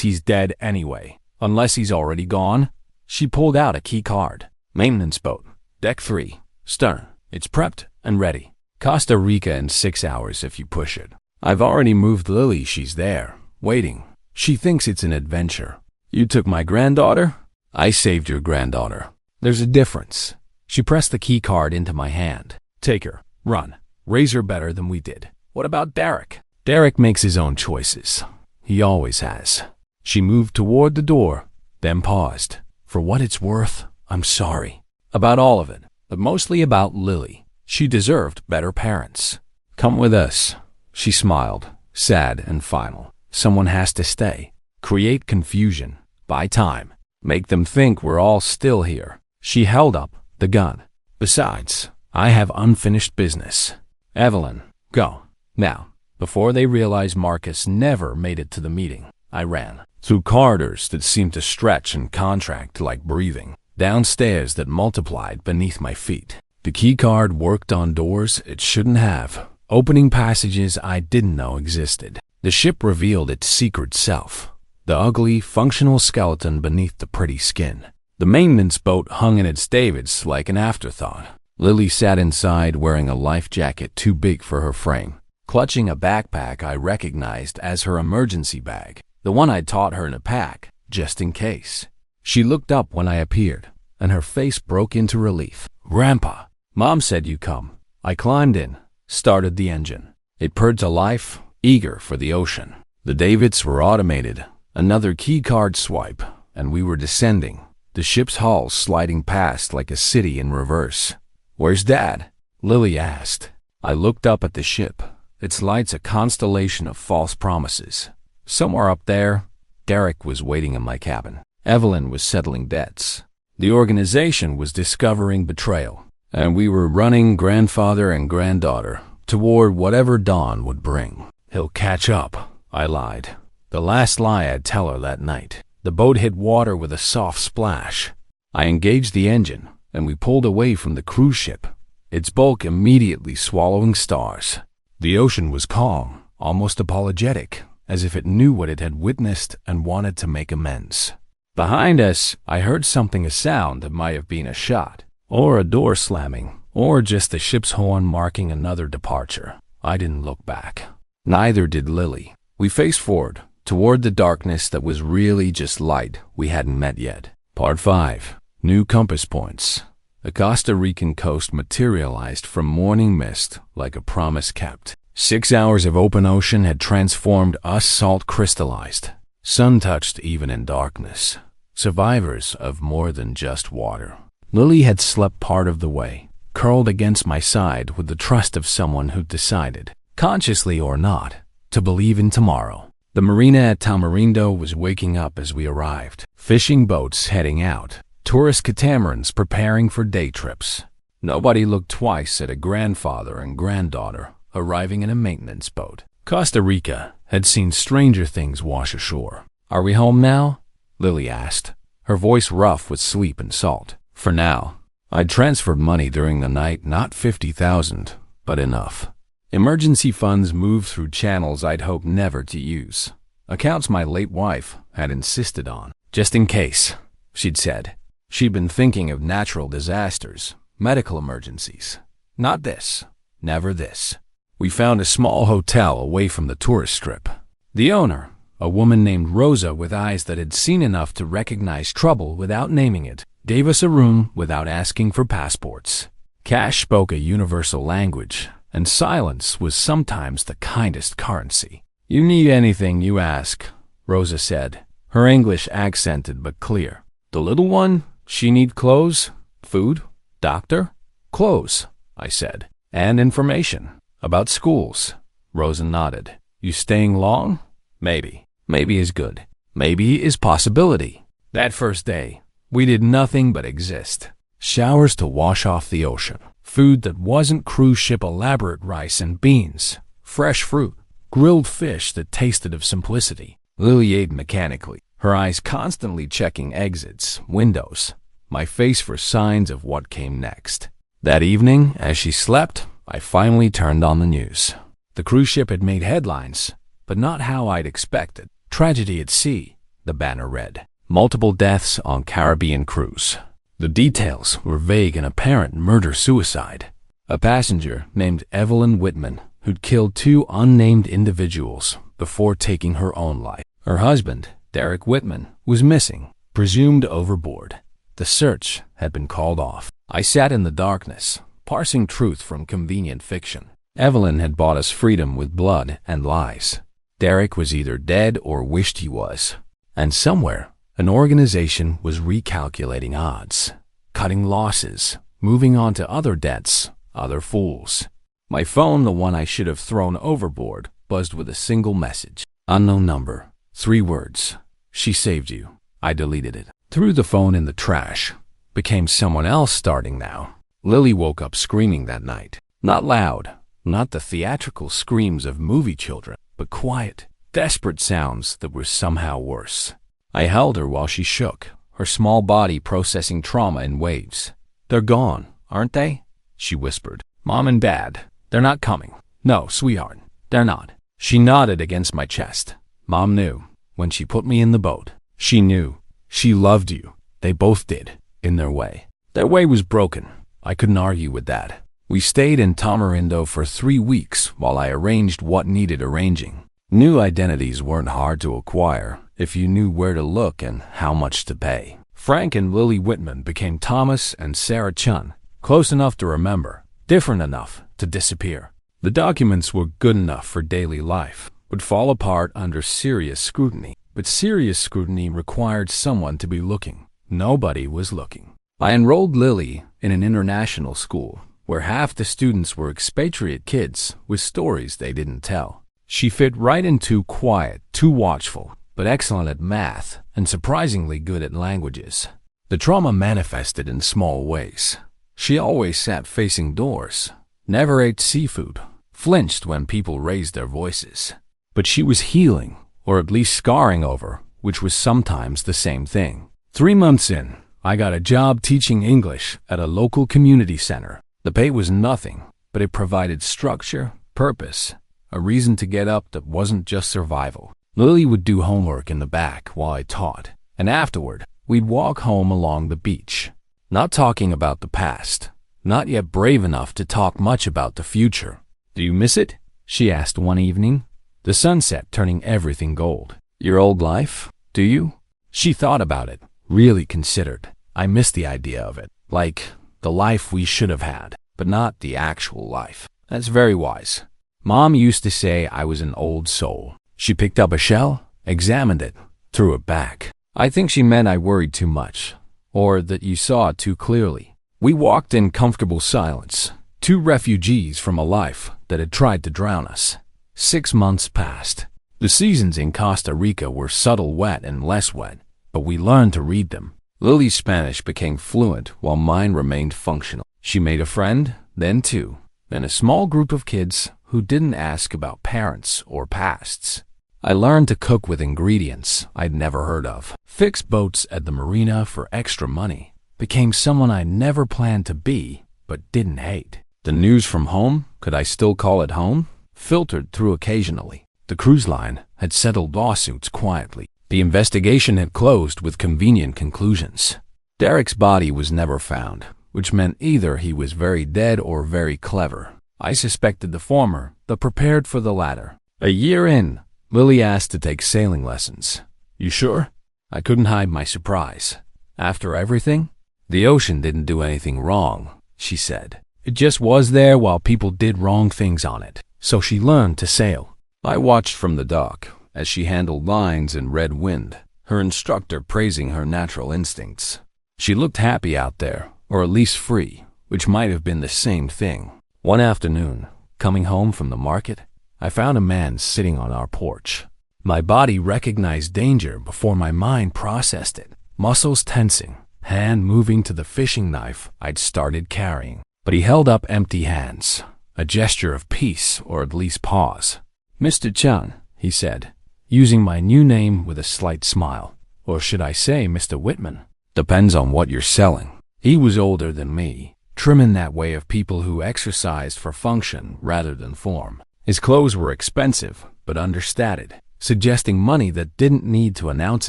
S1: he's dead anyway. Unless he's already gone." She pulled out a key card. "Maintenance boat. Deck 3. Stern. It's prepped and ready. Costa Rica in 6 hours if you push it. I've already moved Lily. She's there, waiting. She thinks it's an adventure. You took my granddaughter? I saved your granddaughter. There's a difference." She pressed the key card into my hand. "Take her. Run. Raise her better than we did. What about Derek?" "Derek makes his own choices. He always has." She moved toward the door, then paused. "For what it's worth, I'm sorry. About all of it, but mostly about Lily. She deserved better parents. Come with us." She smiled, sad and final. "Someone has to stay. Create confusion. Buy time. Make them think we're all still here." She held up the gun. "Besides, I have unfinished business. Evelyn, go. Now, before they realize Marcus never made it to the meeting." I ran. Through corridors that seemed to stretch and contract like breathing. Downstairs that multiplied beneath my feet. The key card worked on doors it shouldn't have. Opening passages I didn't know existed. The ship revealed its secret self. The ugly, functional skeleton beneath the pretty skin. The maintenance boat hung in its davits like an afterthought. Lily sat inside wearing a life jacket too big for her frame, clutching a backpack I recognized as her emergency bag, the one I'd taught her to pack, just in case. She looked up when I appeared, and her face broke into relief. "Grandpa, Mom said you come." I climbed in, started the engine. It purred to life, eager for the ocean. The davits were automated, another keycard swipe, and we were descending, the ship's hull sliding past like a city in reverse. "Where's Dad?" Lily asked. I looked up at the ship, its lights a constellation of false promises. Somewhere up there, Derek was waiting in my cabin. Evelyn was settling debts. The organization was discovering betrayal, and we were running grandfather and granddaughter toward whatever dawn would bring. "He'll catch up," I lied. The last lie I'd tell her that night. The boat hit water with a soft splash. I engaged the engine, and we pulled away from the cruise ship, its bulk immediately swallowing stars. The ocean was calm, almost apologetic, as if it knew what it had witnessed and wanted to make amends. Behind us, I heard a sound that might have been a shot, or a door slamming, or just the ship's horn marking another departure. I didn't look back. Neither did Lily. We faced forward, toward the darkness that was really just light we hadn't met yet. Part 5. New compass points. The Costa Rican coast materialized from morning mist like a promise kept. 6 hours of open ocean had transformed us salt crystallized, sun-touched even in darkness. Survivors of more than just water. Lily had slept part of the way, curled against my side with the trust of someone who'd decided, consciously or not, to believe in tomorrow. The marina at Tamarindo was waking up as we arrived. Fishing boats heading out, tourist catamarans preparing for day trips. Nobody looked twice at a grandfather and granddaughter arriving in a maintenance boat. Costa Rica had seen stranger things wash ashore. "Are we home now?" Lily asked, her voice rough with sleep and salt. "For now." I'd transferred money during the night, not 50,000, but enough. Emergency funds moved through channels I'd hoped never to use. Accounts my late wife had insisted on. "Just in case," she'd said. She'd been thinking of natural disasters, medical emergencies. Not this. Never this. We found a small hotel away from the tourist strip. The owner, a woman named Rosa with eyes that had seen enough to recognize trouble without naming it, gave us a room without asking for passports. Cash spoke a universal language, and silence was sometimes the kindest currency. "You need anything, you ask," Rosa said, her English accented but clear. "The little one, she need clothes, food, doctor?" "Clothes," I said, "and information. About schools." Rosa nodded. "You staying long?" "Maybe. Maybe is good. Maybe is possibility." That first day, we did nothing but exist. Showers to wash off the ocean. Food that wasn't cruise ship elaborate rice and beans. Fresh fruit. Grilled fish that tasted of simplicity. Lily ate mechanically, her eyes constantly checking exits, windows, my face for signs of what came next. That evening, as she slept, I finally turned on the news. The cruise ship had made headlines, but not how I'd expected. "Tragedy at sea," the banner read. "Multiple deaths on Caribbean cruise." The details were vague and apparent murder-suicide. A passenger named Evelyn Whitman, who'd killed 2 unnamed individuals before taking her own life. Her husband, Derek Whitman, was missing, presumed overboard. The search had been called off. I sat in the darkness, parsing truth from convenient fiction. Evelyn had bought us freedom with blood and lies. Derek was either dead or wished he was. And somewhere, an organization was recalculating odds, cutting losses, moving on to other debts, other fools. My phone, the one I should have thrown overboard, buzzed with a single message. "Unknown number. 3 words. She saved you." I deleted it. Threw the phone in the trash. Became someone else starting now. Lily woke up screaming that night. Not loud, not the theatrical screams of movie children, but quiet, desperate sounds that were somehow worse. I held her while she shook, her small body processing trauma in waves. "They're gone, aren't they?" she whispered. "Mom and Dad, they're not coming." "No, sweetheart, they're not." She nodded against my chest. "Mom knew when she put me in the boat. She knew. She loved you. They both did, in their way." Their way was broken, I couldn't argue with that. We stayed in Tamarindo for 3 weeks while I arranged what needed arranging. New identities weren't hard to acquire if you knew where to look and how much to pay. Frank and Lily Whitman became Thomas and Sarah Chun, close enough to remember, different enough to disappear. The documents were good enough for daily life, would fall apart under serious scrutiny. But serious scrutiny required someone to be looking. Nobody was looking. I enrolled Lily in an international school where half the students were expatriate kids with stories they didn't tell. She fit right into quiet, too watchful, but excellent at math and surprisingly good at languages. The trauma manifested in small ways. She always sat facing doors, never ate seafood, flinched when people raised their voices. But she was healing, or at least scarring over, which was sometimes the same thing. 3 months in, I got a job teaching English at a local community center. The pay was nothing, but it provided structure, purpose, a reason to get up that wasn't just survival. Lily would do homework in the back while I taught, and afterward, we'd walk home along the beach. Not talking about the past, not yet brave enough to talk much about the future. "Do you miss it?" she asked one evening, the sunset turning everything gold. "Your old life, do you?" She thought about it, really considered. I missed the idea of it, like the life we should have had, but not the actual life. That's very wise. Mom used to say I was an old soul. She picked up a shell, examined it, threw it back. I think she meant I worried too much, or that you saw it too clearly. We walked in comfortable silence, two refugees from a life that had tried to drown us. 6 months passed. The seasons in Costa Rica were subtle wet and less wet, but we learned to read them. Lily's Spanish became fluent while mine remained functional. She made a friend, then two, then a small group of kids who didn't ask about parents or pasts. I learned to cook with ingredients I'd never heard of, fix boats at the marina for extra money, became someone I never planned to be but didn't hate. The news from home, could I still call it home, filtered through occasionally. The cruise line had settled lawsuits quietly. The investigation had closed with convenient conclusions. Derek's body was never found, which meant either he was very dead or very clever. I suspected the former, but prepared for the latter. A year in, Lily asked to take sailing lessons. "You sure?" I couldn't hide my surprise. "After everything?" "The ocean didn't do anything wrong," she said. "It just was there while people did wrong things on it. So she learned to sail." I watched from the dock as she handled lines and read wind, her instructor praising her natural instincts. She looked happy out there, or at least free, which might have been the same thing. One afternoon, coming home from the market, I found a man sitting on our porch. My body recognized danger before my mind processed it, muscles tensing, hand moving to the fishing knife I'd started carrying. But he held up empty hands, a gesture of peace or at least pause. "Mr. Chan," he said, using my new name with a slight smile. Or should I say Mr. Whitman? Depends on what you're selling. He was older than me, trim in that way of people who exercised for function rather than form. His clothes were expensive, but understated, suggesting money that didn't need to announce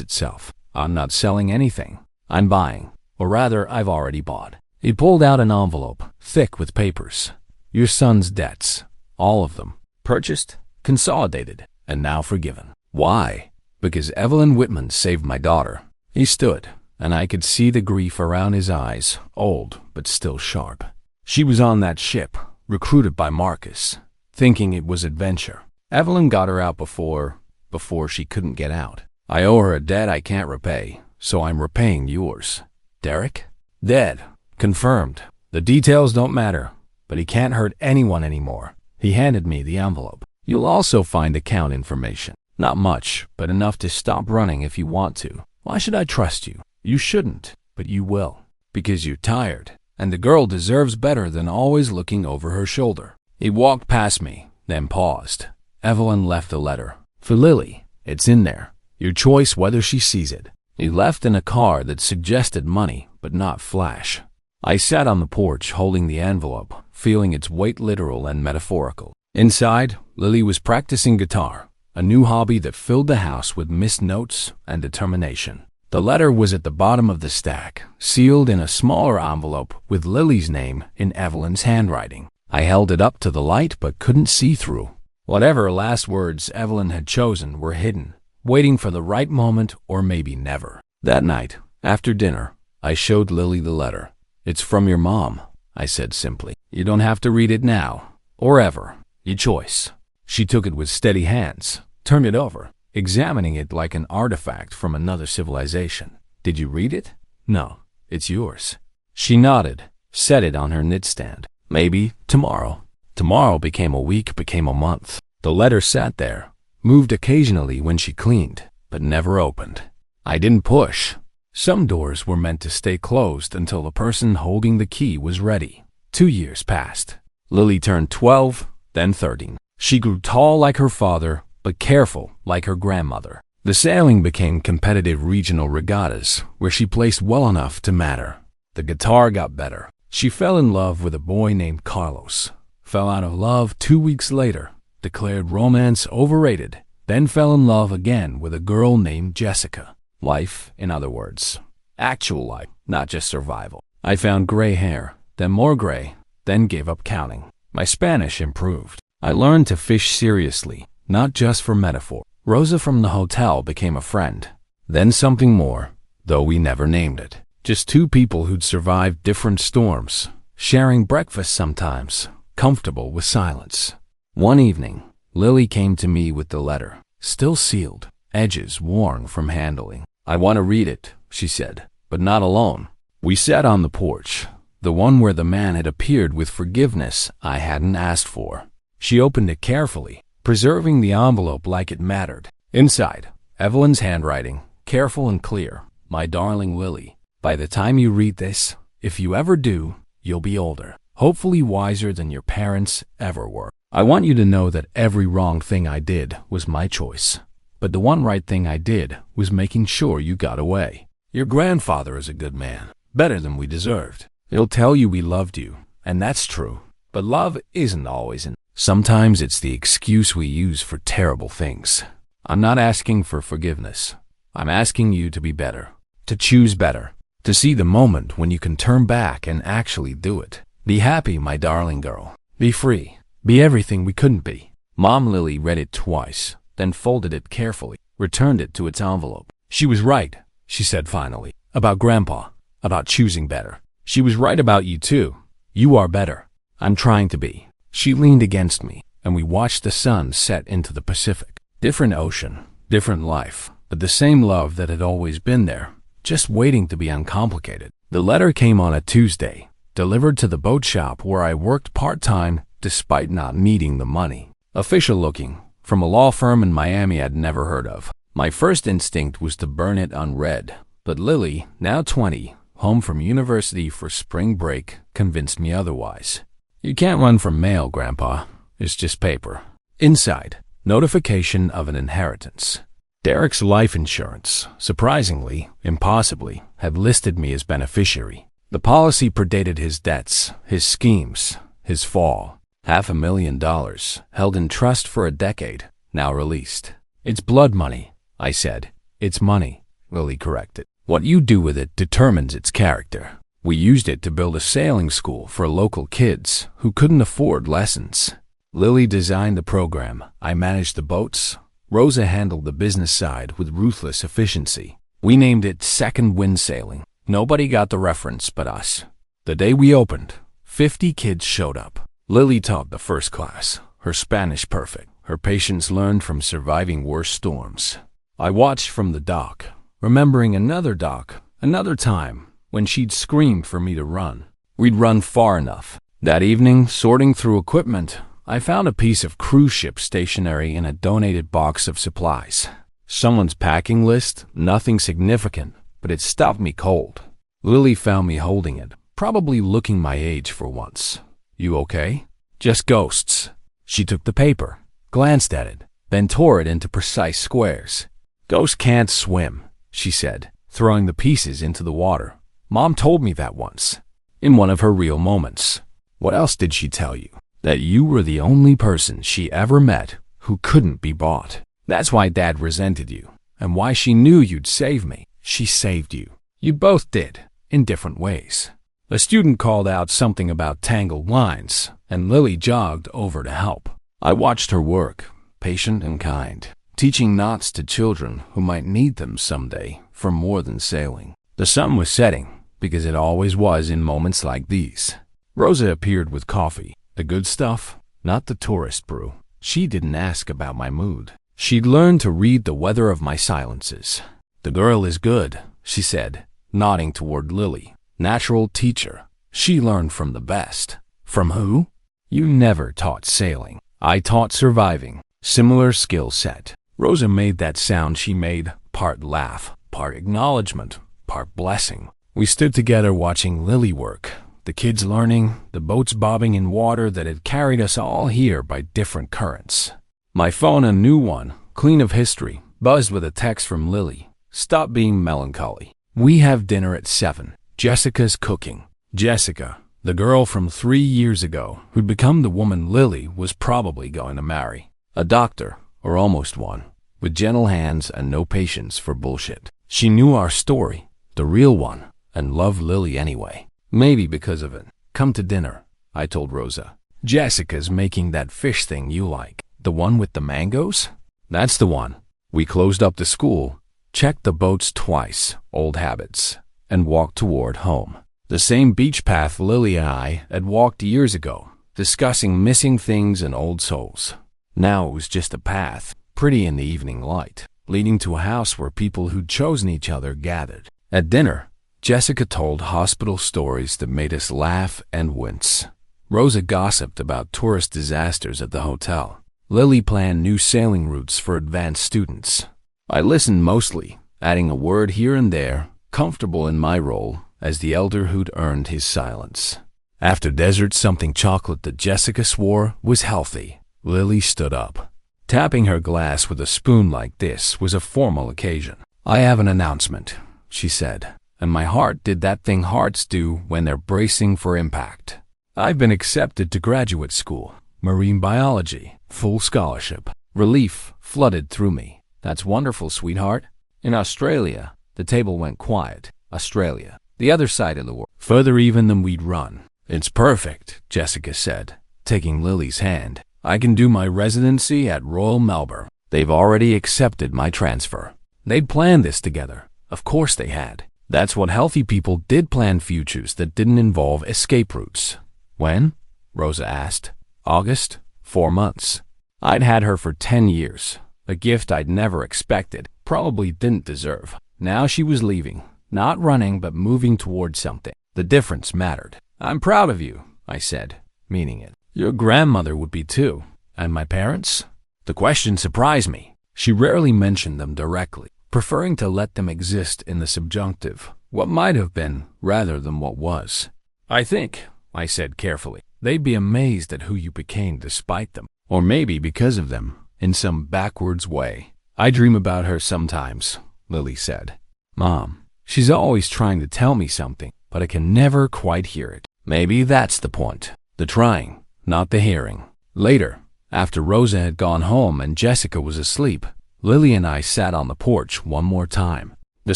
S1: itself. "I'm not selling anything. I'm buying. Or rather, I've already bought." He pulled out an envelope, thick with papers. "Your son's debts. All of them. Purchased, consolidated, and now forgiven." "Why?" "Because Evelyn Whitman saved my daughter." He stood, and I could see the grief around his eyes, old but still sharp. "She was on that ship, recruited by Marcus, thinking it was adventure. Evelyn got her out before she couldn't get out. I owe her a debt I can't repay, so I'm repaying yours." "Derek?" "Dead. Confirmed. The details don't matter, but he can't hurt anyone anymore." He handed me the envelope. "You'll also find account information. Not much, but enough to stop running if you want to. Why should I trust you? You shouldn't, but you will. Because you're tired, and the girl deserves better than always looking over her shoulder." He walked past me, then paused. "Evelyn left a letter. For Lily. It's in there. Your choice whether she sees it." He left in a car that suggested money, but not flash. I sat on the porch holding the envelope, feeling its weight literal and metaphorical. Inside, Lily was practicing guitar, a new hobby that filled the house with missed notes and determination. The letter was at the bottom of the stack, sealed in a smaller envelope with Lily's name in Evelyn's handwriting. I held it up to the light but couldn't see through. Whatever last words Evelyn had chosen were hidden, waiting for the right moment or maybe never. That night, after dinner, I showed Lily the letter. "It's from your mom," I said simply. "You don't have to read it now, or ever. Your choice." She took it with steady hands, turned it over, examining it like an artifact from another civilization. "Did you read it?" "No, it's yours." She nodded, set it on her nightstand. "Maybe tomorrow." Tomorrow became a week, became a month. The letter sat there, moved occasionally when she cleaned, but never opened. I didn't push. Some doors were meant to stay closed until the person holding the key was ready. 2 years passed. Lily turned 12, then 13. She grew tall like her father, but careful like her grandmother. The sailing became competitive regional regattas, where she placed well enough to matter. The guitar got better. She fell in love with a boy named Carlos. Fell out of love 2 weeks later. Declared romance overrated. Then fell in love again with a girl named Jessica. Life, in other words. Actual life, not just survival. I found gray hair, then more gray, then gave up counting. My Spanish improved. I learned to fish seriously, not just for metaphor. Rosa from the hotel became a friend. Then something more, though we never named it. Just two people who'd survived different storms, sharing breakfast sometimes, comfortable with silence. One evening, Lily came to me with the letter, still sealed, edges worn from handling. "I want to read it," she said, "but not alone." We sat on the porch, the one where the man had appeared with forgiveness I hadn't asked for. She opened it carefully, preserving the envelope like it mattered. Inside, Evelyn's handwriting, careful and clear. "My darling Lily, by the time you read this, if you ever do, you'll be older, hopefully wiser than your parents ever were. I want you to know that every wrong thing I did was my choice. But the one right thing I did was making sure you got away. Your grandfather is a good man, better than we deserved. He'll tell you we loved you, and that's true. But love isn't always enough. Sometimes it's the excuse we use for terrible things. I'm not asking for forgiveness. I'm asking you to be better, to choose better, to see the moment when you can turn back and actually do it. Be happy, my darling girl. Be free. Be everything we couldn't be." Mom Lily read it twice, then folded it carefully, returned it to its envelope. "She was right," she said finally, "about Grandpa, about choosing better. She was right about you too. You are better. I'm trying to be." She leaned against me, and we watched the sun set into the Pacific. Different ocean, different life, but the same love that had always been there, just waiting to be uncomplicated. The letter came on a Tuesday, delivered to the boat shop where I worked part-time despite not needing the money. Official looking, from a law firm in Miami I'd never heard of. My first instinct was to burn it unread, but Lily, now 20, home from university for spring break, convinced me otherwise. "You can't run from mail, Grandpa. It's just paper." Inside, notification of an inheritance. Derek's life insurance, surprisingly, impossibly, had listed me as beneficiary. The policy predated his debts, his schemes, his fall. $500,000, held in trust for a decade, now released. "It's blood money," I said. "It's money," Lily corrected. "What you do with it determines its character." We used it to build a sailing school for local kids who couldn't afford lessons. Lily designed the program. I managed the boats. Rosa handled the business side with ruthless efficiency. We named it Second Wind Sailing. Nobody got the reference but us. The day we opened, 50 kids showed up. Lily taught the first class, her Spanish perfect, her patience learned from surviving worse storms. I watched from the dock, remembering another dock, another time, when she'd screamed for me to run. We'd run far enough. That evening, sorting through equipment, I found a piece of cruise ship stationery in a donated box of supplies. Someone's packing list, nothing significant, but it stopped me cold. Lily found me holding it, probably looking my age for once. "You okay?" "Just ghosts." She took the paper, glanced at it, then tore it into precise squares. "Ghosts can't swim," she said, throwing the pieces into the water. "Mom told me that once, in one of her real moments." "What else did she tell you?" "That you were the only person she ever met who couldn't be bought. That's why Dad resented you, and why she knew you'd save me. She saved you. You both did, in different ways. A student called out something about tangled lines, and Lily jogged over to help. I watched her work, patient and kind, teaching knots to children who might need them someday for more than sailing. The sun was setting, because it always was in moments like these. Rosa appeared with coffee, the good stuff, not the tourist brew. She didn't ask about my mood. She'd learned to read the weather of my silences. "The girl is good," she said, nodding toward Lily. "Natural teacher. She learned from the best." "From who?" "You never taught sailing. I taught surviving. Similar skill set." Rosa made that sound she made, part laugh, part acknowledgement, part blessing. We stood together watching Lily work, the kids learning, the boats bobbing in water that had carried us all here by different currents. My phone, a new one, clean of history, buzzed with a text from Lily. "Stop being melancholy. We have dinner at 7. Jessica's cooking." Jessica, the girl from 3 years ago who'd become the woman Lily was probably going to marry. A doctor, or almost one, with gentle hands and no patience for bullshit. She knew our story, the real one, and loved Lily anyway. Maybe because of it. "Come to dinner," I told Rosa. "Jessica's making that fish thing you like. The one with the mangoes?" "That's the one." We closed up the school, checked the boats twice, old habits, and walked toward home. The same beach path Lily and I had walked years ago, discussing missing things and old souls. Now it was just a path, pretty in the evening light, leading to a house where people who'd chosen each other gathered. At dinner, Jessica told hospital stories that made us laugh and wince. Rosa gossiped about tourist disasters at the hotel. Lily planned new sailing routes for advanced students. I listened mostly, adding a word here and there, comfortable in my role as the elder who'd earned his silence. After dessert, something chocolate that Jessica swore was healthy, Lily stood up. Tapping her glass with a spoon like this was a formal occasion. "I have an announcement," she said, and my heart did that thing hearts do when they're bracing for impact. "I've been accepted to graduate school, marine biology, full scholarship." Relief flooded through me. "That's wonderful, sweetheart." "In Australia." The table went quiet. "Australia. The other side of the world. Further even than we'd run." "It's perfect," Jessica said, taking Lily's hand. "I can do my residency at Royal Melbourne. They've already accepted my transfer." They'd planned this together. Of course they had. That's what healthy people did, plan futures that didn't involve escape routes. "When?" Rosa asked. "August. 4 months." I'd had her for 10 years. A gift I'd never expected, probably didn't deserve. Now she was leaving, not running but moving towards something. The difference mattered. "I'm proud of you," I said, meaning it. "Your grandmother would be too. And my parents?" The question surprised me. She rarely mentioned them directly, preferring to let them exist in the subjunctive, what might have been rather than what was. "I think," I said carefully, "they'd be amazed at who you became despite them, or maybe because of them, in some backwards way." "I dream about her sometimes," Lily said. "Mom, she's always trying to tell me something, but I can never quite hear it." Maybe that's the point. The trying, not the hearing. Later, after Rosa had gone home and Jessica was asleep, Lily and I sat on the porch one more time. The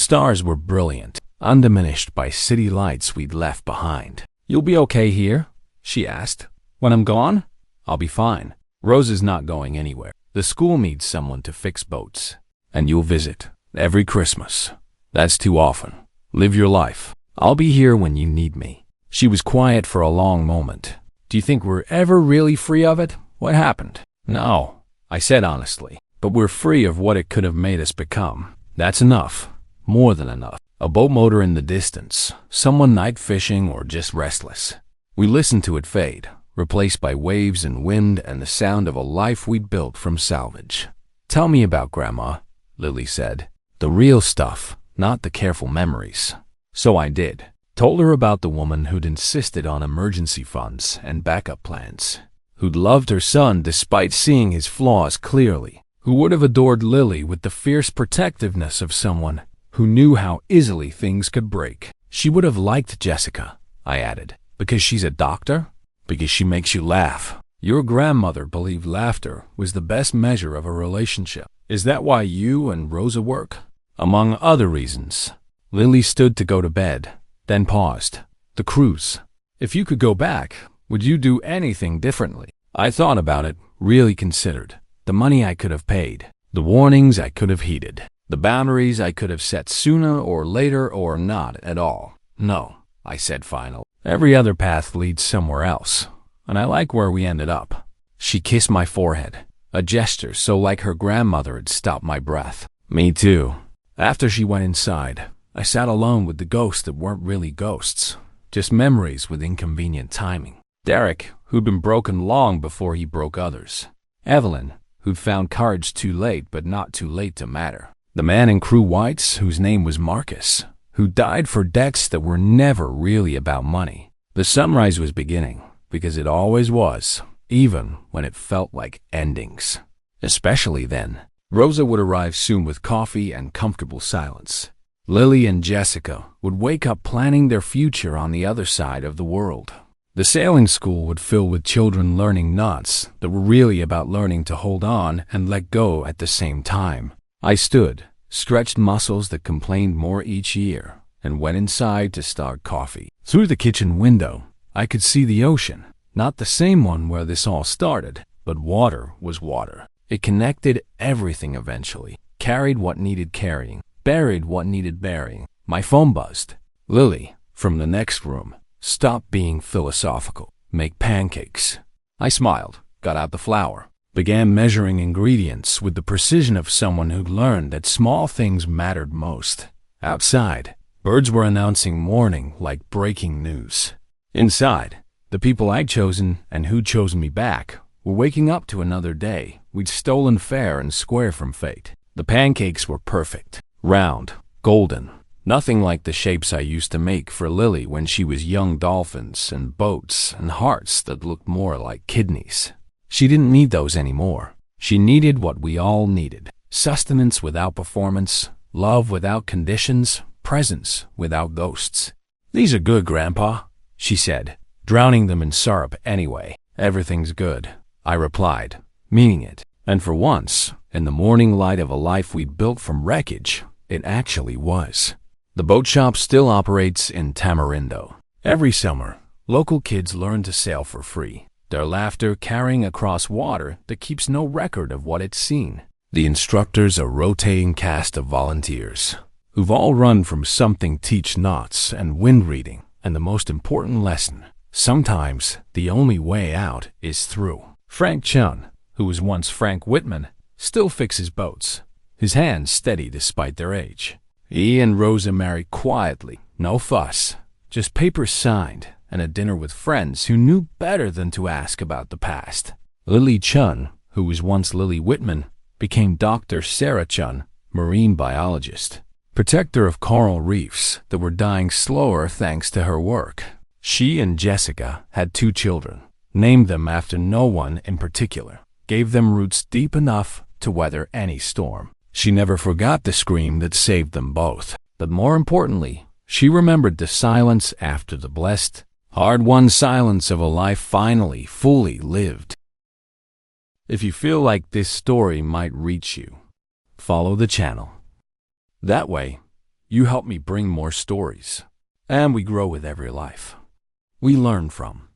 S1: stars were brilliant, undiminished by city lights we'd left behind. "You'll be okay here?" she asked. "When I'm gone?" "I'll be fine. Rosa's not going anywhere. The school needs someone to fix boats. And you'll visit. Every Christmas. That's too often. Live your life. I'll be here when you need me." She was quiet for a long moment. "Do you think we're ever really free of it? What happened?" "No," I said honestly. "But we're free of what it could have made us become. That's enough. More than enough." A boat motor in the distance. Someone night fishing or just restless. We listened to it fade, replaced by waves and wind and the sound of a life we'd built from salvage. "Tell me about Grandma," Lily said. "The real stuff, not the careful memories." So I did. Told her about the woman who'd insisted on emergency funds and backup plans, who'd loved her son despite seeing his flaws clearly, who would have adored Lily with the fierce protectiveness of someone who knew how easily things could break. She would have liked Jessica, I added, because she's a doctor, because she makes you laugh. Your grandmother believed laughter was the best measure of a relationship. Is that why you and Rosa work? Among other reasons. Lily stood to go to bed, then paused. The cruise. If you could go back, would you do anything differently? I thought about it, really considered. The money I could have paid, the warnings I could have heeded, the boundaries I could have set sooner or later or not at all. No, I said finally. Every other path leads somewhere else, and I like where we ended up. She kissed my forehead, a gesture so like her grandmother had stopped my breath. Me too. After she went inside, I sat alone with the ghosts that weren't really ghosts, just memories with inconvenient timing. Derek, who'd been broken long before he broke others. Evelyn, who'd found courage too late but not too late to matter. The man in Crew White's, whose name was Marcus, who died for debts that were never really about money. The sunrise was beginning, because it always was, even when it felt like endings. Especially then. Rosa would arrive soon with coffee and comfortable silence. Lily and Jessica would wake up planning their future on the other side of the world. The sailing school would fill with children learning knots that were really about learning to hold on and let go at the same time. I stood, stretched muscles that complained more each year, and went inside to start coffee. Through the kitchen window, I could see the ocean. Not the same one where this all started, but water was water. It connected everything eventually, carried what needed carrying, buried what needed burying. My phone buzzed. Lily, from the next room. Stop being philosophical. Make pancakes. I smiled, got out the flour, began measuring ingredients with the precision of someone who'd learned that small things mattered most. Outside, birds were announcing morning like breaking news. Inside, the people I'd chosen and who'd chosen me back were waking up to another day. We'd stolen fair and square from fate. The pancakes were perfect, round, golden. Nothing like the shapes I used to make for Lily when she was young dolphins and boats and hearts that looked more like kidneys. She didn't need those anymore. She needed what we all needed. Sustenance without performance, love without conditions, presence without ghosts. These are good, Grandpa, she said, drowning them in syrup anyway. Everything's good, I replied, meaning it. And for once, in the morning light of a life we'd built from wreckage, it actually was. The boat shop still operates in Tamarindo. Every summer, local kids learn to sail for free, their laughter carrying across water that keeps no record of what it's seen. The instructors are a rotating cast of volunteers who've all run from something teach knots and wind reading, and the most important lesson, sometimes the only way out is through. Frank Chun, who was once Frank Whitman, still fixes boats, his hands steady despite their age. He and Rosa married quietly, no fuss, just papers signed and a dinner with friends who knew better than to ask about the past. Lily Chun, who was once Lily Whitman, became Dr. Sarah Chun, marine biologist, protector of coral reefs that were dying slower thanks to her work. She and Jessica had 2 children, named them after no one in particular, gave them roots deep enough to weather any storm. She never forgot the scream that saved them both. But more importantly, she remembered the silence after the blessed, hard-won silence of a life finally, fully lived. If you feel like this story might reach you, follow the channel. That way, you help me bring more stories, and we grow with every life we learn from.